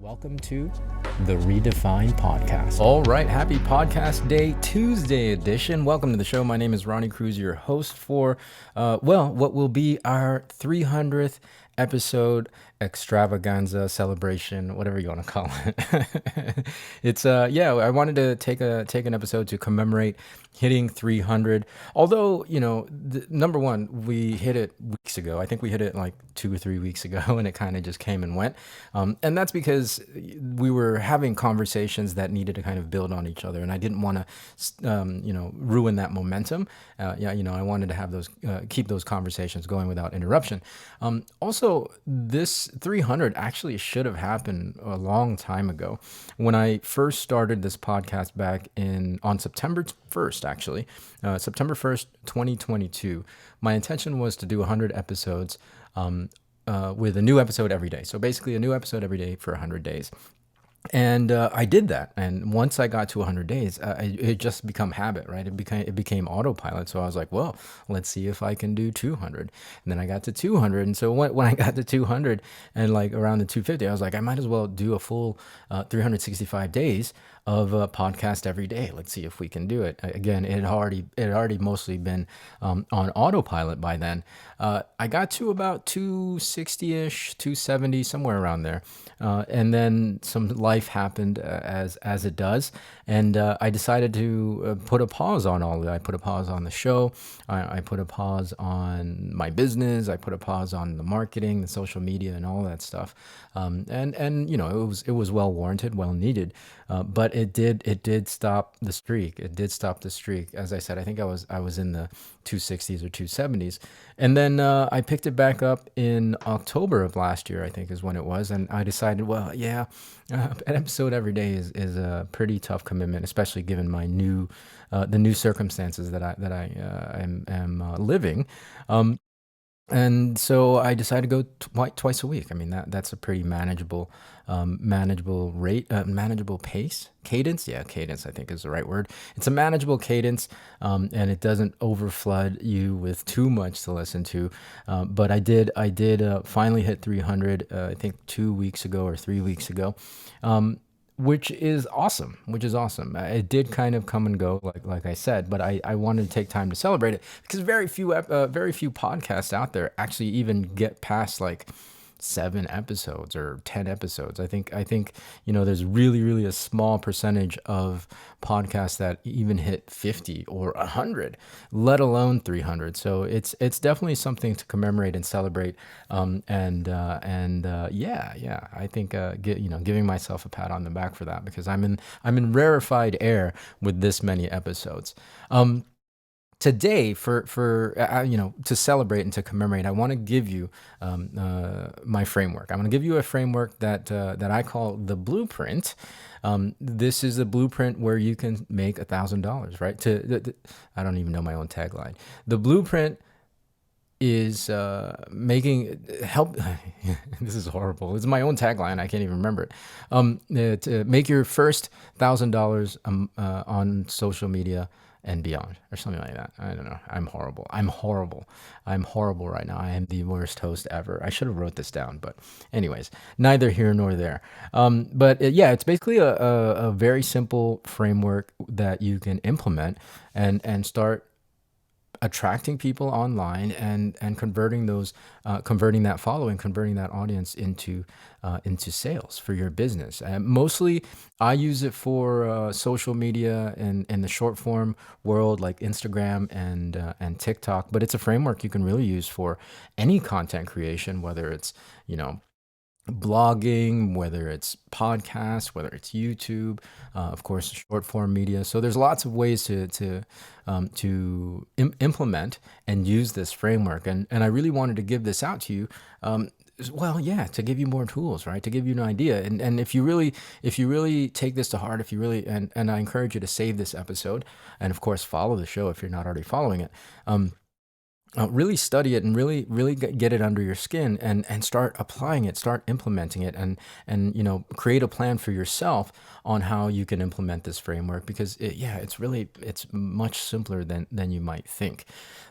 Welcome to the Redefine Podcast. All right, happy Podcast Day, Tuesday edition. Welcome to the show. My name is Ronnie Cruz, your host for, what will be our 300th episode extravaganza celebration, whatever you want to call it. It's I wanted to take an episode to commemorate hitting 300. Although, number one, we hit it weeks ago. I think we hit it like 2 or 3 weeks ago, and it kind of just came and went. And that's because we were having conversations that needed to kind of build on each other, and I didn't want to, ruin that momentum. I wanted to have those, keep those conversations going without interruption. Also, this 300 actually should have happened a long time ago. When I first started this podcast back on September 1st, actually, September 1st, 2022, my intention was to do 100 episodes with a new episode every day. So basically a new episode every day for 100 days. And I did that, and once I got to 100 days, it just become habit, right? It became autopilot. So I was like, well, let's see if I can do 200. And then I got to 200, and so when I got to 200 and like around the 250, I was like, I might as well do a full 365 days of a podcast every day. Let's see if we can do it. Again, it had already mostly been on autopilot by then. I got to about 260-ish, 270, somewhere around there, and then some life happened as it does, and I decided to put a pause on all of it. I put a pause on the show. I put a pause on my business. I put a pause on the marketing, the social media, and all that stuff. And it was well warranted, well needed. But it did stop the streak. It did stop the streak. As I said, I think I was in the 260s or 270s, and then I picked it back up in October of last year, I think is when it was, and I decided, well, yeah, an episode every day is a pretty tough commitment, especially given my the new circumstances that I am living. And so I decided to go twice a week. I mean, that's a pretty manageable rate, manageable pace, cadence. Yeah, cadence, I think is the right word. It's a manageable cadence, and it doesn't overflood you with too much to listen to. But I did finally hit 300, I think 2 weeks ago or 3 weeks ago. Which is awesome. It did kind of come and go, like I said, but I wanted to take time to celebrate it because very few podcasts out there actually even get past like 7 episodes or 10 episodes. I think there's really, really a small percentage of podcasts that even hit 50 or 100, let alone 300. So it's definitely something to commemorate and celebrate. I think giving myself a pat on the back for that, because I'm in rarefied air with this many episodes. Today, for to celebrate and to commemorate, I want to give you my framework. I'm going to give you a framework that I call the blueprint. This is a blueprint where you can make $1,000, right? I don't even know my own tagline. The blueprint is help. This is horrible. It's my own tagline. I can't even remember it. To make your first $1,000 on social media and beyond, or something like that. I don't know. I'm horrible right now. I am the worst host ever. I should have wrote this down, but anyways, neither here nor there. It's basically a very simple framework that you can implement and start attracting people online and converting that following, converting that audience into sales for your business. Mostly I use it for social media and in the short form world, like Instagram and TikTok, but it's a framework you can really use for any content creation, whether it's blogging, whether it's podcasts, whether it's YouTube, of course, short form media. So there's lots of ways to implement and use this framework. And I really wanted to give this out to you. To give you more tools, right? To give you an idea. And if you really take this to heart, and I encourage you to save this episode, and of course, follow the show if you're not already following it. Really study it and really get it under your skin and start applying it, start implementing it, and create a plan for yourself on how you can implement this framework, because it's much simpler than you might think.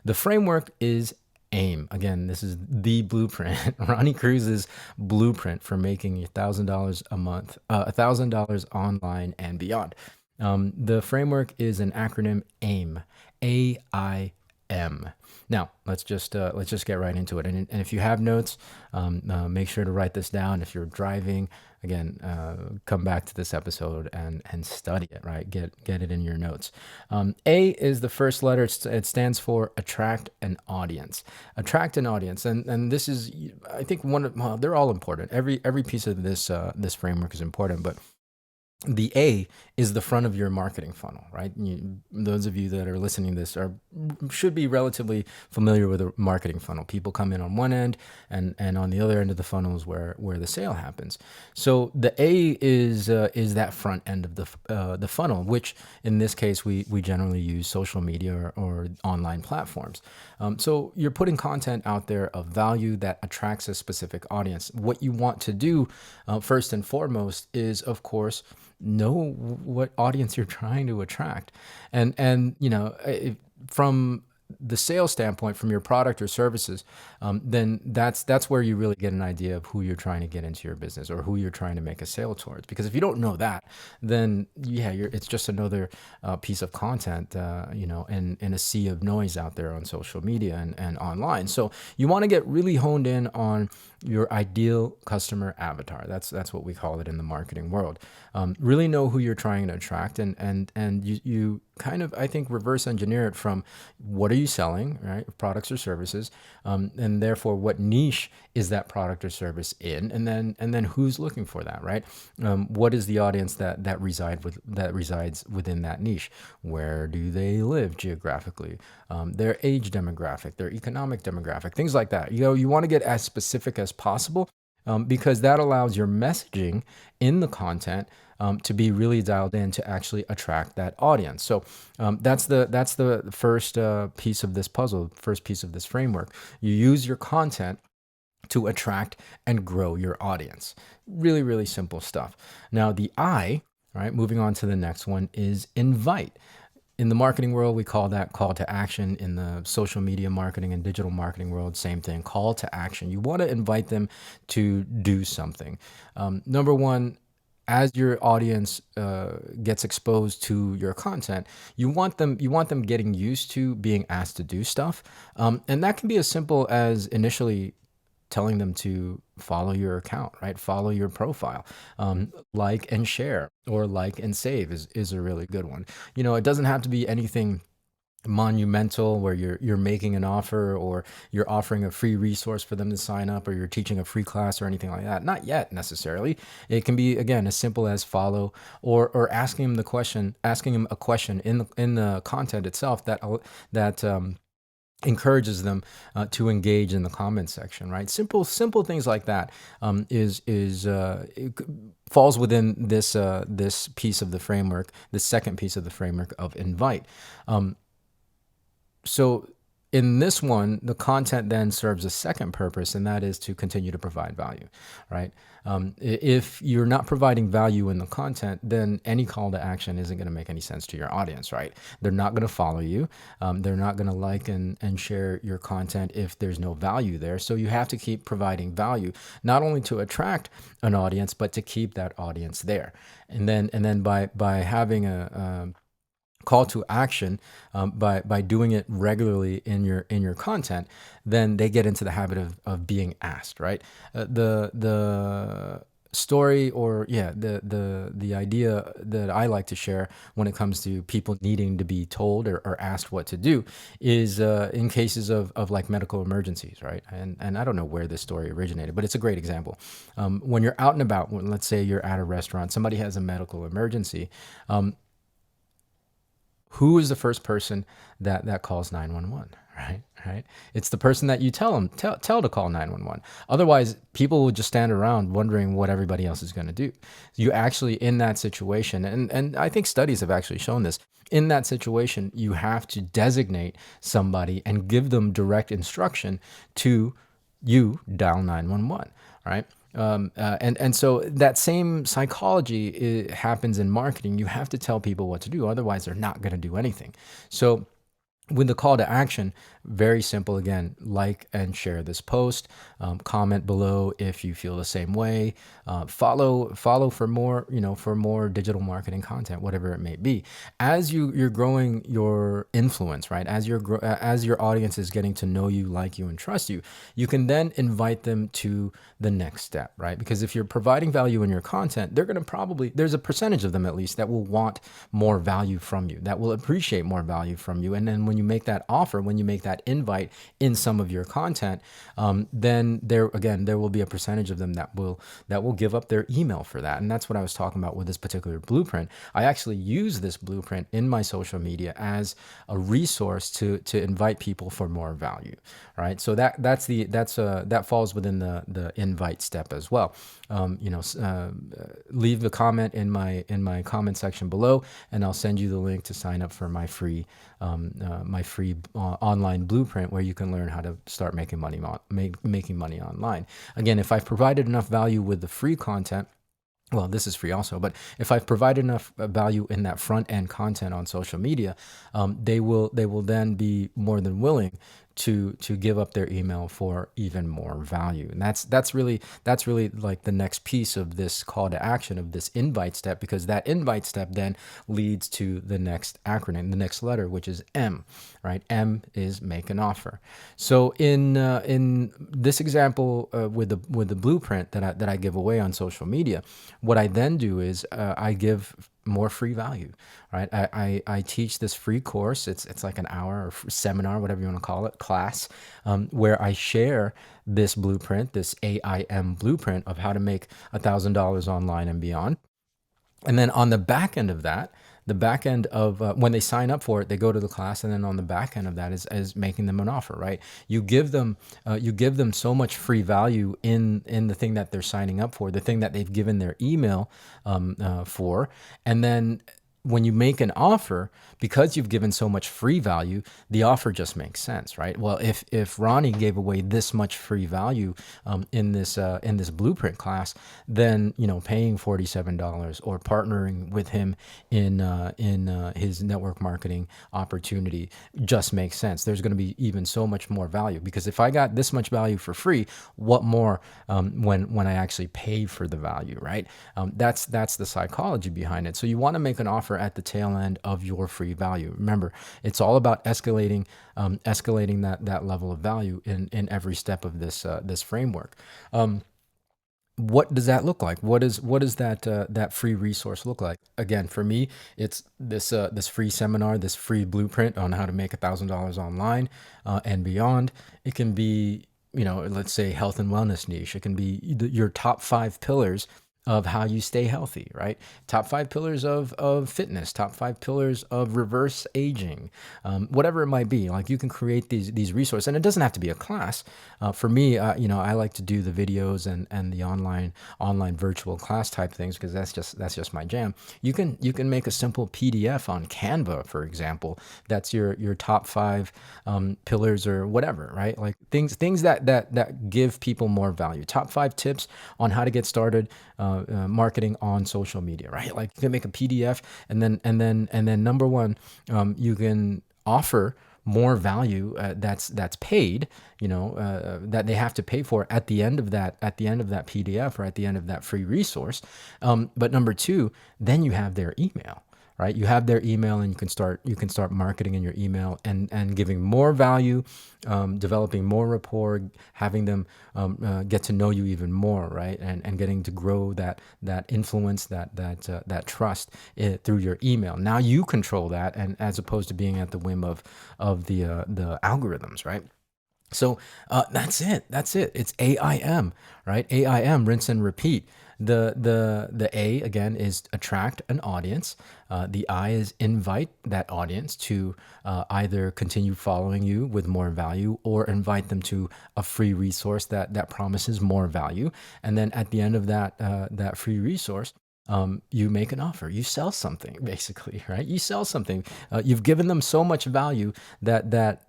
The framework is AIM. Again, this is the blueprint, Ronnie Cruz's blueprint for making $1,000 a month, $1,000 online and beyond. The framework is an acronym AIM, AIM. Now let's just get right into it. And if you have notes, make sure to write this down. If you're driving, again, come back to this episode and study it. Right, get it in your notes. A is the first letter. It stands for attract an audience. Attract an audience, and this is, I think, well, they're all important. Every piece of this framework is important, but the A is the front of your marketing funnel, right? Those of you that are listening to this should be relatively familiar with a marketing funnel. People come in on one end, and on the other end of the funnel is where the sale happens. So the A is that front end of the funnel, which in this case we generally use social media or online platforms. So you're putting content out there of value that attracts a specific audience. What you want to do, first and foremost, is, of course, know what audience you're trying to attract. And from the sales standpoint, from your product or services, then that's where you really get an idea of who you're trying to get into your business or who you're trying to make a sale towards. Because if you don't know that, then it's just another piece of content, in a sea of noise out there on social media and online. So you want to get really honed in on your ideal customer avatar. That's what we call it in the marketing world. Really know who you're trying to attract, and you kind of, I think, reverse engineer it from what are you selling, right? Products or services, and therefore what niche is that product or service in, and then who's looking for that, right? What is the audience that resides within that niche? Where do they live geographically? Their age demographic, their economic demographic, things like that. You want to get as specific as possible, because that allows your messaging in the content to be really dialed in to actually attract that audience. So that's the first piece of this puzzle, first piece of this framework. You use your content to attract and grow your audience. Really, really simple stuff. Now the I, right, moving on to the next one, is invite. In the marketing world, we call that call to action. In the social media marketing and digital marketing world, same thing, call to action. You want to invite them to do something. Number one, as your audience gets exposed to your content, you want them getting used to being asked to do stuff, and that can be as simple as initially telling them to follow your account, right? Follow your profile, like and share, or like and save is a really good one. It doesn't have to be anything monumental where you're making an offer, or you're offering a free resource for them to sign up, or you're teaching a free class or anything like that. Not yet necessarily. It can be, again, as simple as follow, or asking him a question in the content itself that encourages them to engage in the comment section, right? Simple things like that falls within this piece of the framework, the second piece of the framework of invite. So in this one, the content then serves a second purpose, and that is to continue to provide value, right? If you're not providing value in the content, then any call to action isn't going to make any sense to your audience, right? They're not going to follow you. They're not going to like and share your content if there's no value there. So you have to keep providing value, not only to attract an audience, but to keep that audience there. And then by having a call to action, by doing it regularly in your content, then they get into the habit of being asked, right? The story, or the idea that I like to share when it comes to people needing to be told or asked what to do is in cases of like medical emergencies, right? And I don't know where this story originated, but it's a great example. When you're out and about, let's say you're at a restaurant, somebody has a medical emergency. Who is the first person that calls 911, right? It's the person that you tell to call 911. Otherwise, people will just stand around wondering what everybody else is going to do. You actually, in that situation, and I think studies have actually shown this, in that situation, you have to designate somebody and give them direct instruction to dial 911, right? And so that same psychology happens in marketing. You have to tell people what to do, otherwise they're not going to do anything. So with the call to action, very simple again, like and share this post, comment below if you feel the same way, follow for more, for more digital marketing content, whatever it may be. As you're growing your influence, right? As your audience is getting to know you, like you, and trust you, you can then invite them to the next step, right? Because if you're providing value in your content, they're going to there's a percentage of them at least that will want more value from you, that will appreciate more value from you. And then when you make that offer, when you make that invite in some of your content, then there will be a percentage of them that will give up their email for that. And that's what I was talking about with this particular blueprint. I actually use this blueprint in my social media as a resource to invite people for more value, right? So that falls within the invite step as well. Leave the comment in my comment section below, and I'll send you the link to sign up for my free online blueprint, where you can learn how to start making money online. Again, if I've provided enough value with the free content, well, this is free also, but if I've provided enough value in that front end content on social media, they will then be more than willing to give up their email for even more value. And that's really like the next piece of this call to action, of this invite step, because that invite step then leads to the next acronym, the next letter, which is M, right? M is make an offer. So in this example, with the blueprint that I give away on social media, what I then do is I give more free value, right? I teach this free course. It's like an hour or seminar, whatever you want to call it, class, where I share this blueprint, this AIM blueprint of how to make $1,000 online and beyond. And then on the back end of that, the back end of when they sign up for it, they go to the class, and then on the back end of that is making them an offer, right? You give them so much free value in the thing that they're signing up for, the thing that they've given their email for, and then when you make an offer, because you've given so much free value, the offer just makes sense, right? Well, if Ronnie gave away this much free value in this blueprint class, then paying $47 or partnering with him in his network marketing opportunity just makes sense. There's going to be even so much more value, because if I got this much value for free, what more when I actually pay for the value, right? That's the psychology behind it. So you want to make an offer at the tail end of your free value. Remember, it's all about escalating that level of value in every step of this framework. What does that look like? What does that free resource look like? Again, for me, it's this free seminar, this free blueprint on how to make $1,000 online and beyond. It can be, let's say, health and wellness niche. It can be your top 5 pillars of how you stay healthy, right? Top 5 pillars of fitness, top 5 pillars of reverse aging, whatever it might be. Like, you can create these resources, and it doesn't have to be a class. For me, I like to do the videos and the online virtual class type things, because that's just my jam. You can make a simple PDF on Canva, for example. That's your top 5 pillars or whatever, right? Like things that give people more value. Top 5 tips on how to get started marketing on social media, right? Like, you can make a PDF, and then number one, you can offer more value that's paid, that they have to pay for at the end of that PDF, or at the end of that free resource. But number 2, then you have their email. Right, you have their email, and you can start marketing in your email and giving more value, developing more rapport, having them get to know you even more, right, and getting to grow that influence, that trust through your email. Now you control that, and as opposed to being at the whim of the algorithms, right? So that's it. It's AIM, right? AIM, rinse and repeat. The A, again, is attract an audience. The I is invite that audience to either continue following you with more value, or invite them to a free resource that promises more value. And then at the end of that free resource, you make an offer. You sell something, basically, right? You sell something. You've given them so much value that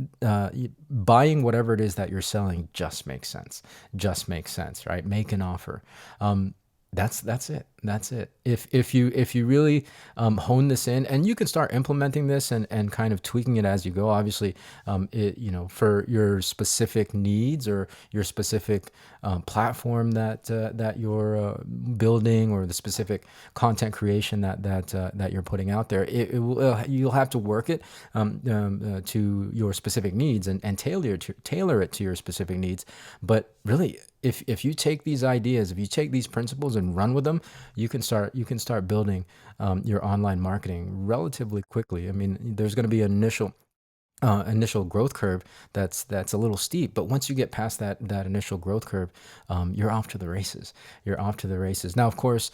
buying whatever it is that you're selling just makes sense. Right? Make an offer. That's it. That's it. If you really hone this in, and you can start implementing this and kind of tweaking it as you go. Obviously, for your specific needs or your specific platform that you're building, or the specific content creation that you're putting out there, you'll have to work it to your specific needs, and tailor it to your specific needs. But really, if you take these ideas, if you take these principles and run with them, you can start building your online marketing relatively quickly. I mean, there's going to be an initial growth curve that's a little steep, but once you get past that initial growth curve, you're off to the races. You're off to the races. Now, of course,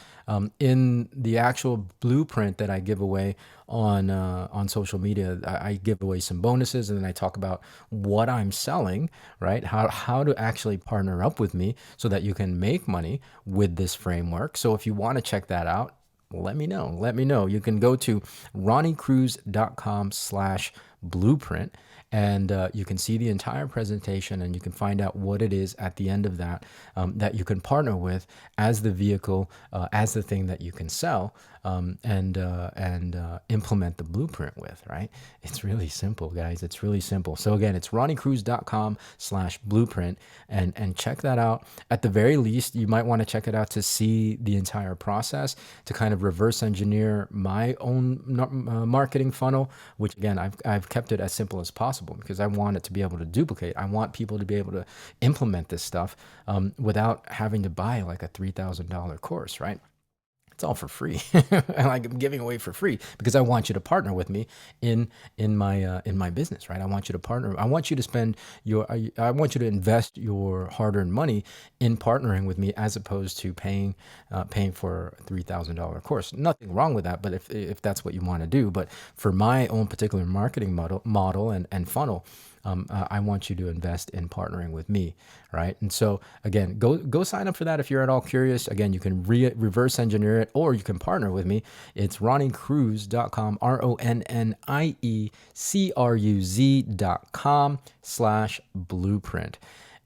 in the actual blueprint that I give away on social media, I give away some bonuses, and then I talk about what I'm selling, right? How to actually partner up with me so that you can make money with this framework. So if you want to check that out, let me know. Let me know. You can go to ronniecruz.com/blueprint, and you can see the entire presentation, and you can find out what it is at the end of that that you can partner with as the vehicle, as the thing that you can sell, and implement the blueprint with, right? It's really simple, guys. It's really simple. So again, it's ronniecruz.com/blueprint, and check that out. At the very least, you might want to check it out to see the entire process, to kind of reverse engineer my own marketing funnel, which again, I've kept it as simple as possible because I want it to be able to duplicate. I want people to be able to implement this stuff without having to buy like a $3,000 course, right? It's all for free. And I'm giving away for free because I want you to partner with me in my business, right? I want you to partner. I want you to I want you to invest your hard-earned money in partnering with me, as opposed to paying for a $3,000 course. Nothing wrong with that, but if that's what you want to do. But for my own particular marketing model and funnel, I want you to invest in partnering with me, right? And so again, go sign up for that if you're at all curious. Again, you can reverse engineer it, or you can partner with me. It's ronniecruz.com, ronniecruz.com/blueprint.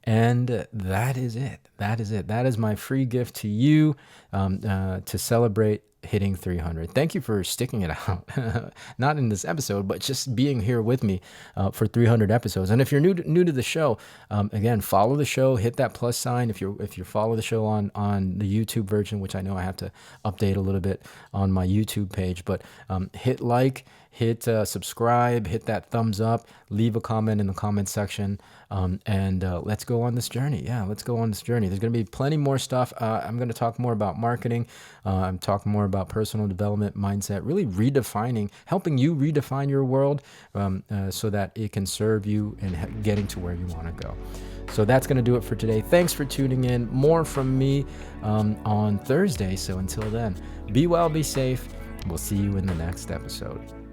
And that is it. That is it. That is my free gift to you to celebrate hitting 300. Thank you for sticking it out. Not in this episode, but just being here with me for 300 episodes. And if you're new to the show, again, follow the show, hit that plus sign. If you follow the show on the YouTube version, which I know I have to update a little bit on my YouTube page, but hit like, hit subscribe, hit that thumbs up, leave a comment in the comment section, and let's go on this journey. Yeah, let's go on this journey. There's going to be plenty more stuff. I'm going to talk more about marketing. I'm talking more about personal development, mindset, really helping you redefine your world so that it can serve you and getting to where you want to go. So that's going to do it for today. Thanks for tuning in. More from me on Thursday. So until then, be well, be safe. We'll see you in the next episode.